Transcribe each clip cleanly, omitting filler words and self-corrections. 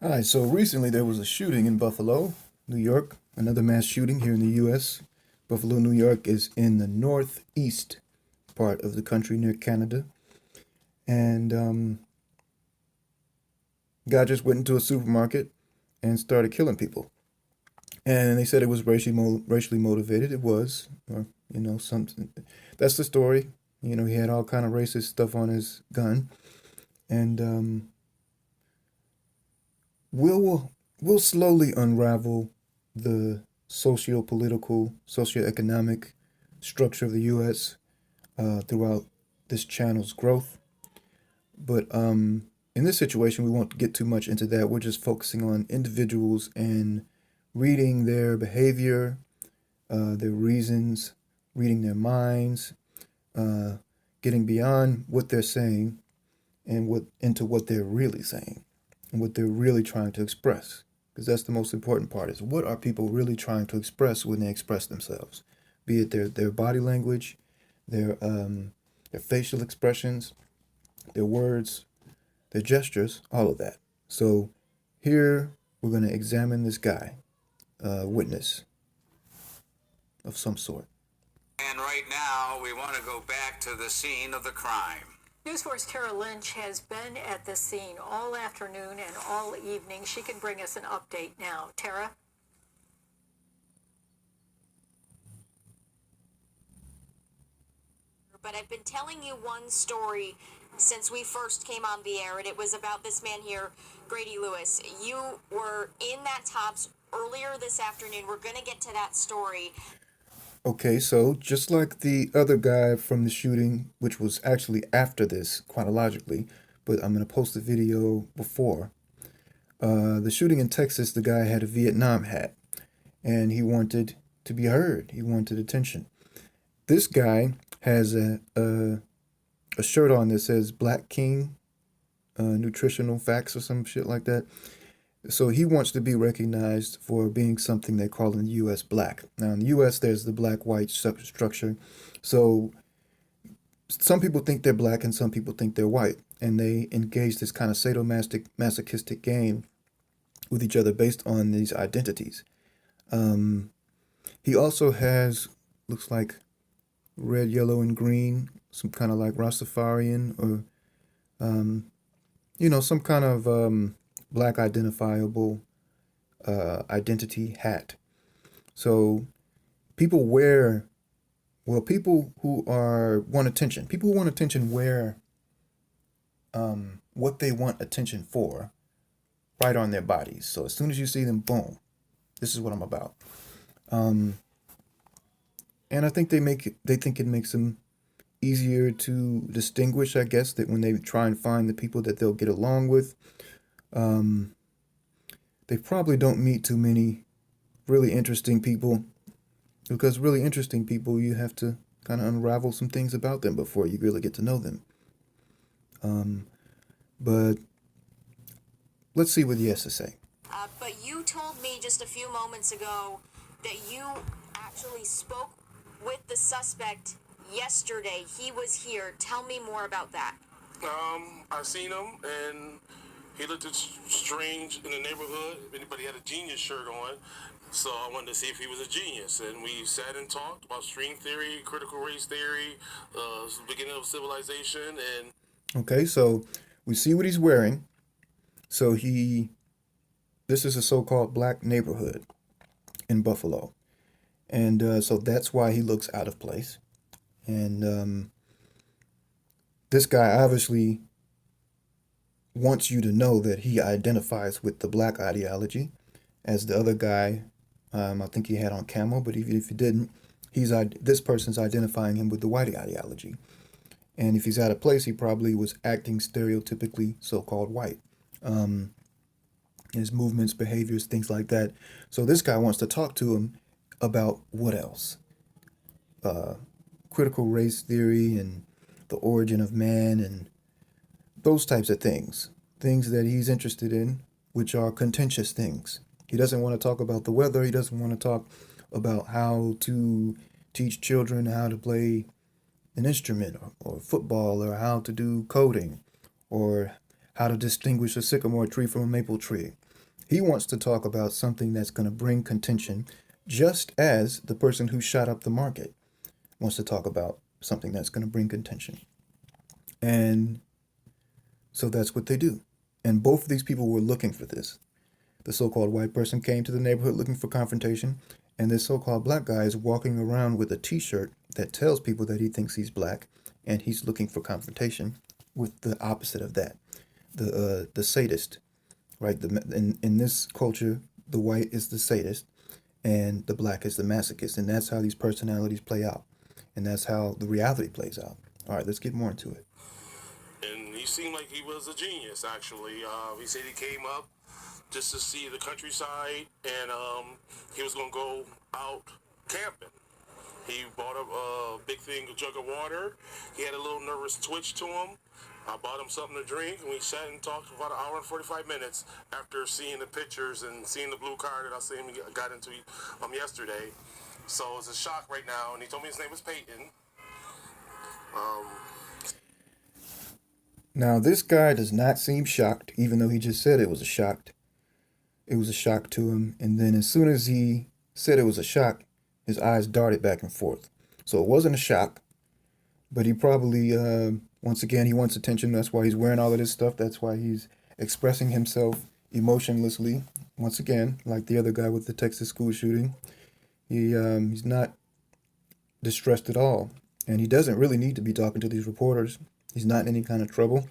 Hi, so recently there was a shooting in Buffalo, New York, another mass shooting here in the U.S. Buffalo, New York is in the northeast part of the country near Canada. And guy just went into a supermarket and started killing people. And they said it was racially motivated. It was, or something. That's the story. He had all kind of racist stuff on his gun, and we'll slowly unravel the socio-political, socio-economic structure of the U.S. Throughout this channel's growth. But in this situation, we won't get too much into that. We're just focusing on individuals and reading their behavior, their reasons, reading their minds, uh, getting beyond what they're saying and what into what they're really saying and what they're really trying to express. Because that's the most important part is what are people really trying to express when they express themselves, be it their body language, their facial expressions, their words, their gestures, all of that. So here we're going to examine this guy, witness of some sort. And right now, we want to go back to the scene of the crime. News 4's Tara Lynch has been at the scene all afternoon and all evening. She can bring us an update now. Tara? But I've been telling you one story since we first came on the air, and it was about this man here, Grady Lewis. You were in that Tops earlier this afternoon. We're going to get to that story. Okay, so just like the other guy from the shooting, which was actually after this chronologically, but I'm going to post the video before. The shooting in Texas, the guy had a Vietnam hat and he wanted to be heard. He wanted attention. This guy has a shirt on that says Black King, nutritional facts or some shit like that. So he wants to be recognized for being something they call in the U.S. black. Now in the U.S. there's the black-white structure. So some people think they're black and some people think they're white. And they engage this kind of masochistic game with each other based on these identities. He also has, looks like red, yellow, and green, some kind of like Rastafarian or, some kind of black identifiable identity hat. So people wear, well, people who want attention wear what they want attention for right on their bodies. So as soon as you see them, boom, this is what I'm about. And I think they think it makes them easier to distinguish, I guess, that when they try and find the people that they'll get along with, they probably don't meet too many really interesting people, because really interesting people, you have to kind of unravel some things about them before you really get to know them. But let's see what he has to say. But you told me just a few moments ago that you actually spoke with the suspect yesterday. He was here. Tell me more about that. I seen him, and he looked strange in the neighborhood. If anybody had a genius shirt on, so I wanted to see if he was a genius. And we sat and talked about string theory, critical race theory, beginning of civilization, and Okay, so we see what he's wearing. So this is a so-called black neighborhood in Buffalo. And so that's why he looks out of place. And this guy obviously wants you to know that he identifies with the black ideology, as the other guy, I think he had on camo, but if he didn't, this person's identifying him with the white ideology. And if he's out of place, he probably was acting stereotypically so-called white. His movements, behaviors, things like that. So this guy wants to talk to him about what else? Critical race theory and the origin of man and those types of things. Things that he's interested in, which are contentious things. He doesn't want to talk about the weather. He doesn't want to talk about how to teach children how to play an instrument or football, or how to do coding, or how to distinguish a sycamore tree from a maple tree. He wants to talk about something that's going to bring contention, just as the person who shot up the market wants to talk about something that's going to bring contention. And so that's what they do. And both of these people were looking for this. The so-called white person came to the neighborhood looking for confrontation, and this so-called black guy is walking around with a T-shirt that tells people that he thinks he's black, and he's looking for confrontation with the opposite of that, the sadist, right? In this culture, the white is the sadist, and the black is the masochist, and that's how these personalities play out, and that's how the reality plays out. All right, let's get more into it. And he seemed like he was a genius, actually. He said he came up just to see the countryside, and he was going to go out camping. He bought a big thing, a jug of water. He had a little nervous twitch to him. I bought him something to drink, and we sat and talked for about an hour and 45 minutes after seeing the pictures and seeing the blue car that I seen him got into yesterday. So it's a shock right now, and he told me his name was Peyton. Now, this guy does not seem shocked, even though he just said it was a shock. It was a shock to him, and then as soon as he said it was a shock, his eyes darted back and forth. So it wasn't a shock, but he probably, once again, he wants attention. That's why he's wearing all of this stuff. That's why he's expressing himself emotionlessly. Once again, like the other guy with the Texas school shooting, he's not distressed at all, and he doesn't really need to be talking to these reporters. He's not in any kind of trouble.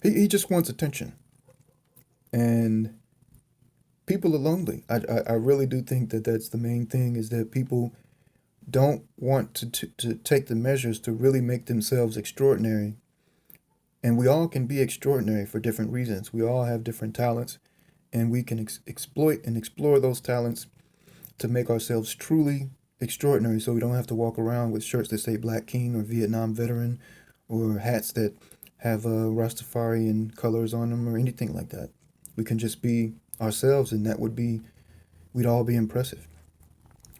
He just wants attention, and people are lonely. I really do think that that's the main thing, is that people don't want to take the measures to really make themselves extraordinary. And we all can be extraordinary for different reasons. We all have different talents, and we can exploit and explore those talents to make ourselves truly extraordinary, so we don't have to walk around with shirts that say Black King or Vietnam Veteran, or hats that have Rastafarian colors on them, or anything like that. We can just be ourselves, and we'd all be impressive.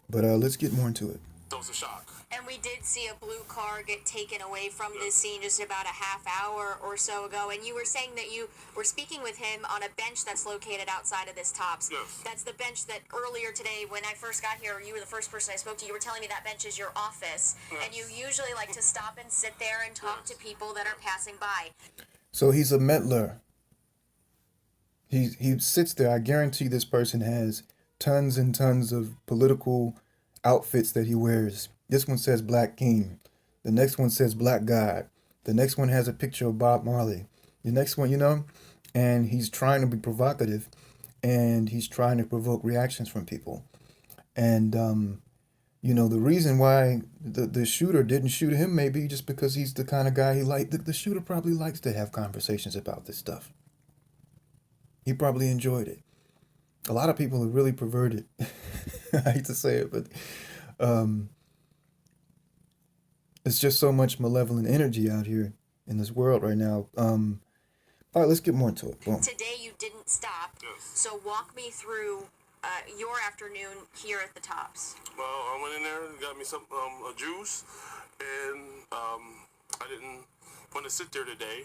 But let's get more into it. That was a shock. And we did see a blue car get taken away from this scene just about a half hour or so ago. And you were saying that you were speaking with him on a bench that's located outside of this Tops. Yes. That's the bench that earlier today, when I first got here, you were the first person I spoke to. You were telling me that bench is your office. Yes. And you usually like to stop and sit there and talk to people that are passing by. So he's a meddler. He sits there. I guarantee this person has tons and tons of political outfits that he wears. This one says Black King. The next one says Black God. The next one has a picture of Bob Marley. The next one, and he's trying to be provocative, and he's trying to provoke reactions from people. And, the reason why the shooter didn't shoot him may be just because he's the kind of guy he liked. The shooter probably likes to have conversations about this stuff. He probably enjoyed it. A lot of people are really perverted. I hate to say it, but it's just so much malevolent energy out here in this world right now. All right, let's get more into it. Boom. Today you didn't stop. Yes. So walk me through your afternoon here at the Tops. Well, I went in there and got me some a juice, and I didn't want to sit there today,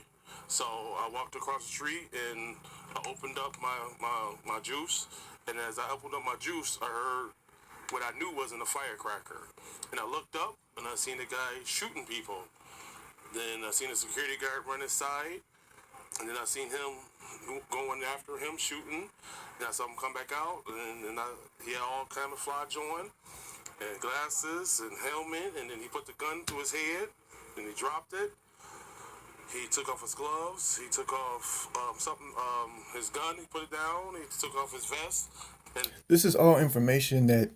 so I walked across the street and I opened up my juice, and as I opened up my juice, I heard what I knew wasn't a firecracker, and I looked up and I seen the guy shooting people. Then I seen the security guard run inside, and then I seen him going after him shooting. Then I saw him come back out, and he had all camouflage on, and glasses and helmet, and then he put the gun to his head, and he dropped it. He took off his gloves. He took off his gun. He put it down. He took off his vest. And This is all information that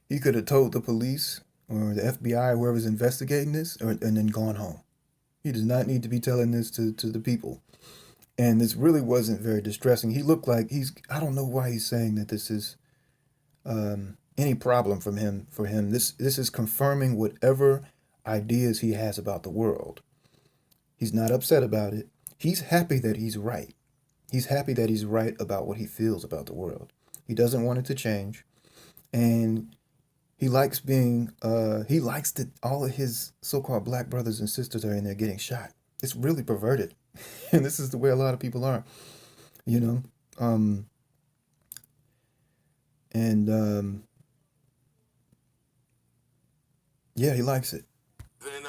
he could have told the police or the FBI, whoever's investigating this, and then gone home. He does not need to be telling this to the people. And this really wasn't very distressing. He looked like I don't know why he's saying that this is any problem for him. This is confirming whatever ideas he has about the world. He's not upset about it. He's happy that he's right. He's happy that he's right about what he feels about the world. He doesn't want it to change. And he likes that all of his so-called black brothers and sisters are in there getting shot. It's really perverted. And this is the way a lot of people are, you know. Um, and yeah, he likes it. Then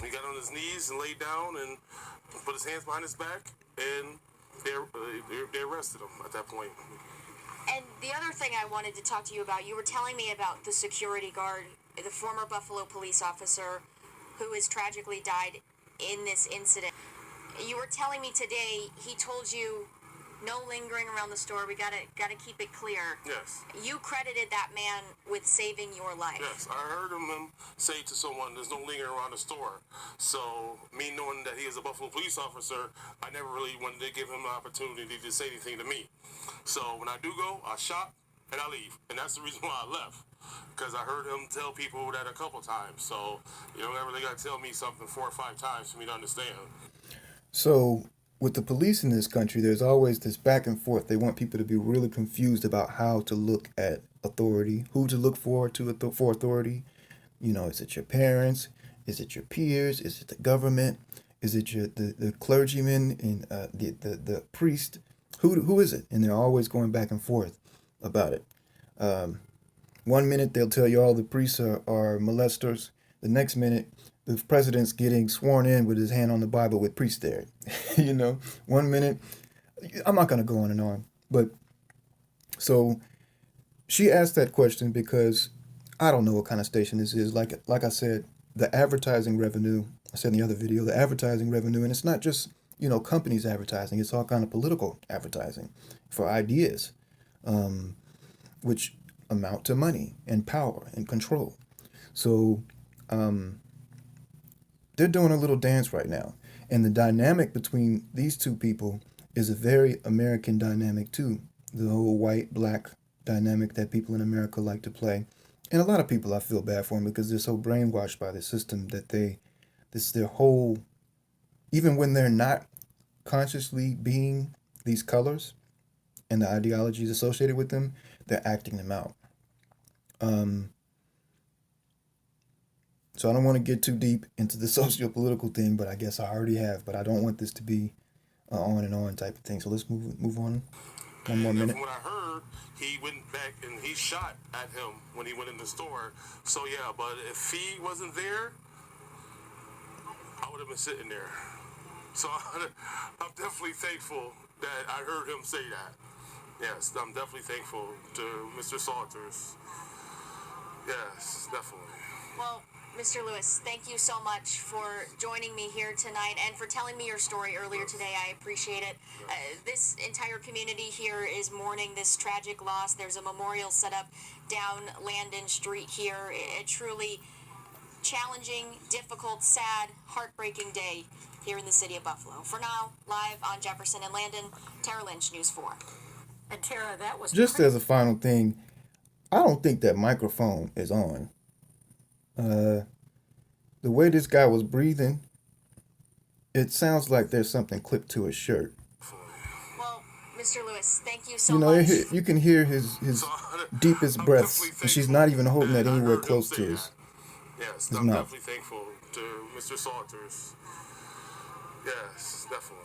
he got on his knees and laid down and put his hands behind his back, and they arrested him at that point. And the other thing I wanted to talk to you about, you were telling me about the security guard, the former Buffalo police officer who has tragically died in this incident. You were telling me today he told you no lingering around the store. We gotta keep it clear. Yes. You credited that man with saving your life. Yes, I heard him say to someone, "There's no lingering around the store." So, me knowing that he is a Buffalo police officer, I never really wanted to give him the opportunity to say anything to me. So when I do go, I shop and I leave, and that's the reason why I left. Because I heard him tell people that a couple times. So you don't ever really got to tell me something 4 or 5 times for me to understand. So with the police in this country, there's always this back and forth. They want people to be really confused about how to look at authority, who to look for for authority. You know, is it your parents? Is it your peers? Is it the government? Is it the clergyman and the priest? Who is it? And they're always going back and forth about it. 1 minute they'll tell you all the priests are molesters. The next minute the president's getting sworn in with his hand on the Bible with priest there. You know, 1 minute. I'm not going to go on and on. But so she asked that question because I don't know what kind of station this is. Like I said, the advertising revenue, I said in the other video, the advertising revenue, and it's not just, you know, companies advertising, it's all kind of political advertising for ideas, which amount to money and power and control. So they're doing a little dance right now. And the dynamic between these two people is a very American dynamic too. The whole white-black dynamic that people in America like to play. And a lot of people, I feel bad for them because they're so brainwashed by the system that this is their whole, even when they're not consciously being these colors and the ideologies associated with them, they're acting them out. So I don't want to get too deep into the socio-political thing, but I guess I already have. But I don't want this to be on and on type of thing. So let's move on. One more minute. From what I heard, he went back and he shot at him when he went in the store. So yeah, but if he wasn't there, I would have been sitting there. So I'm definitely thankful that I heard him say that. Yes, I'm definitely thankful to Mr. Salters. Yes, definitely. Well, Mr. Lewis, thank you so much for joining me here tonight and for telling me your story earlier today. I appreciate it. This entire community here is mourning this tragic loss. There's a memorial set up down Landon Street here. A truly challenging, difficult, sad, heartbreaking day here in the city of Buffalo. For now, live on Jefferson and Landon, Tara Lynch, News 4. And Tara, that was Just as a final thing, I don't think that microphone is on. The way this guy was breathing, it sounds like there's something clipped to his shirt. Well, Mr. Lewis, thank you so You know, much. you can hear his deepest breaths, and she's not even holding that anywhere I heard him close say to that. his Yes, I'm mouth. definitely thankful to Mr. Salters. Yes, definitely.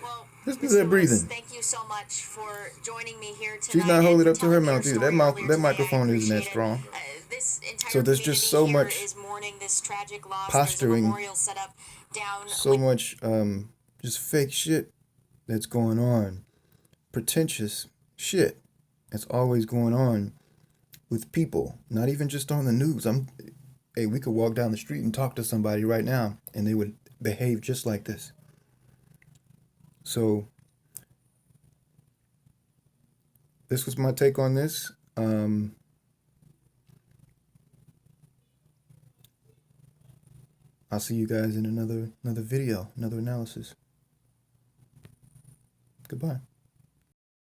Well, Listen to Mr. that Lewis, breathing. thank you so much for joining me here tonight. She's not holding it and up to her telling me mouth your either. story That earlier microphone today. I isn't that appreciate strong. it. This entire So there's just so community much here is mourning this tragic loss. posturing, There's a memorial set up down so much just fake shit that's going on, pretentious shit that's always going on with people, not even just on the news. Hey, we could walk down the street and talk to somebody right now and they would behave just like this. So this was my take on this. I'll see you guys in another video, another analysis. Goodbye.